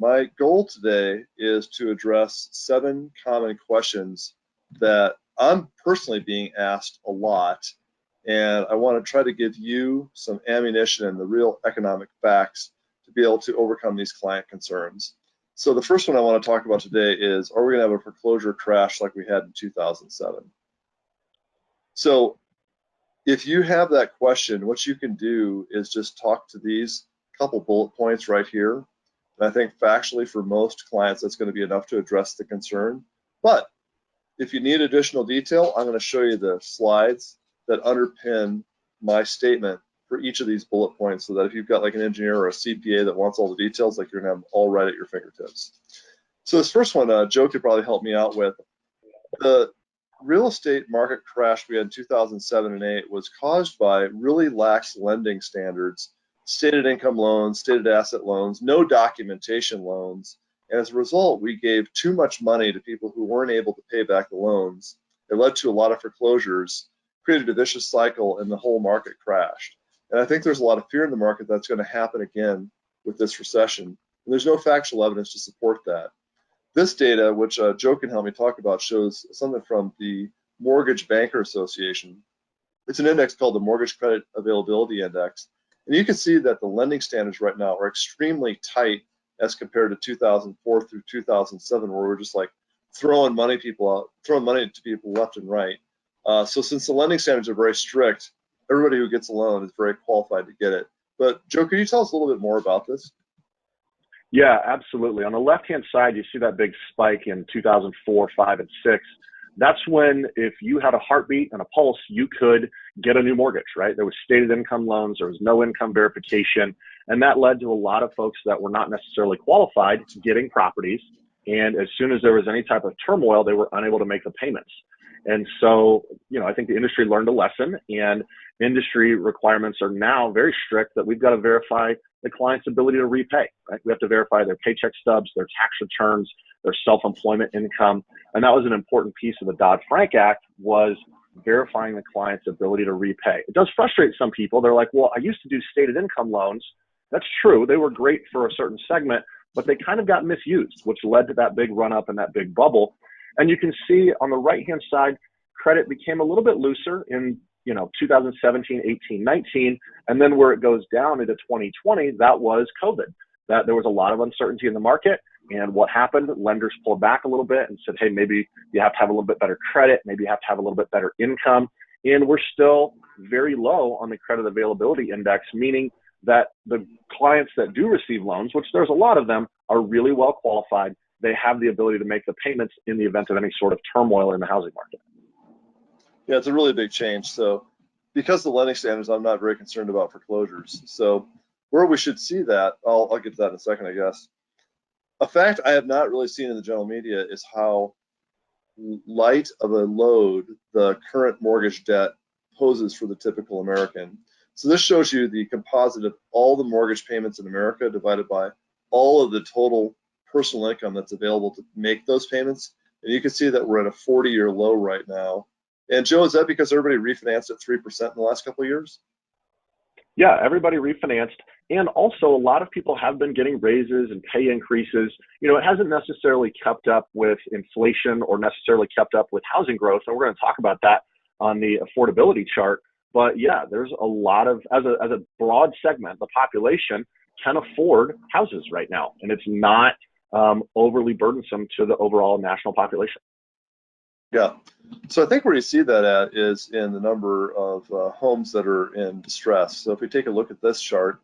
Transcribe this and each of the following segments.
My goal today is to address 7 common questions that I'm personally being asked a lot, and I want to try to give you some ammunition and the real economic facts to be able to overcome these client concerns. So the first one I want to talk about today is, are we going to have a foreclosure crash like we had in 2007? So if you have that question, what you can do is just talk to these couple bullet points right here. And I think factually for most clients, that's going to be enough to address the concern. But if you need additional detail, I'm going to show you the slides that underpin my statement for each of these bullet points, so that if you've got like an engineer or a CPA that wants all the details, like you're going to have them all right at your fingertips. So this first one, Joe could probably help me out with. The real estate market crash we had in 2007 and 8 was caused by really lax lending standards, stated income loans, stated asset loans, no documentation loans. And as a result, we gave too much money to people who weren't able to pay back the loans. It led to a lot of foreclosures, created a vicious cycle, and the whole market crashed. And I think there's a lot of fear in the market that's going to happen again with this recession. And there's no factual evidence to support that. This data, which Joe can help me talk about, shows something from the Mortgage Banker Association. It's an index called the Mortgage Credit Availability Index. And you can see that the lending standards right now are extremely tight as compared to 2004 through 2007, where we're just like throwing money to people left and right. So since the lending standards are very strict, everybody who gets a loan is very qualified to get it. But Joe, could you tell us a little bit more about this? Yeah, absolutely. On the left-hand side, you see that big spike in 2004, 5, and 6. That's when, if you had a heartbeat and a pulse, you could get a new mortgage, right? There was stated income loans, there was no income verification, and that led to a lot of folks that were not necessarily qualified getting properties. And as soon as there was any type of turmoil, they were unable to make the payments. And so, I think the industry learned a lesson, and industry requirements are now very strict that we've got to verify the client's ability to repay, right? We have to verify their paycheck stubs, their tax returns, their self-employment income. And that was an important piece of the Dodd-Frank Act, was verifying the client's ability to repay. It does frustrate some people. They're like, well, I used to do stated income loans. That's true. They were great for a certain segment, but they kind of got misused, which led to that big run up and that big bubble. And you can see on the right-hand side, credit became a little bit looser in 2017, 18, 19, and then where it goes down into 2020, that was COVID. That there was a lot of uncertainty in the market, and what happened? Lenders pulled back a little bit and said, hey, maybe you have to have a little bit better credit, maybe you have to have a little bit better income, and we're still very low on the credit availability index, meaning that the clients that do receive loans, which there's a lot of them, are really well qualified. They have the ability to make the payments in the event of any sort of turmoil in the housing market. Yeah, it's a really big change. So because of the lending standards, I'm not very concerned about foreclosures. So where we should see that, I'll get to that in a second, I guess. A fact I have not really seen in the general media is how light of a load the current mortgage debt poses for the typical American. So this shows you the composite of all the mortgage payments in America divided by all of the total personal income that's available to make those payments. And you can see that we're at a 40-year low right now. And Joe, is that because everybody refinanced at 3% in the last couple of years? Yeah, everybody refinanced. And also a lot of people have been getting raises and pay increases. It hasn't necessarily kept up with inflation or necessarily kept up with housing growth. And we're going to talk about that on the affordability chart. But yeah, there's a lot of, as a broad segment, the population can afford houses right now. And it's not overly burdensome to the overall national population. Yeah, so I think where you see that at is in the number of homes that are in distress. So if we take a look at this chart,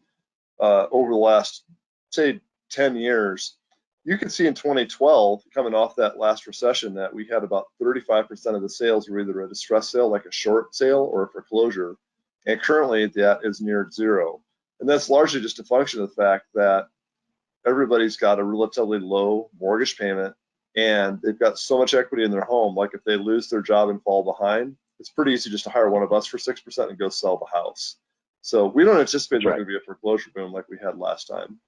over the last, say, 10 years, you can see in 2012, coming off that last recession, that we had about 35% of the sales were either a distress sale, like a short sale, or a foreclosure. And currently that is near zero. And that's largely just a function of the fact that everybody's got a relatively low mortgage payment, and they've got so much equity in their home. Like if they lose their job and fall behind, it's pretty easy just to hire one of us for 6% and go sell the house. So we don't anticipate there's going to be a foreclosure boom like we had last time.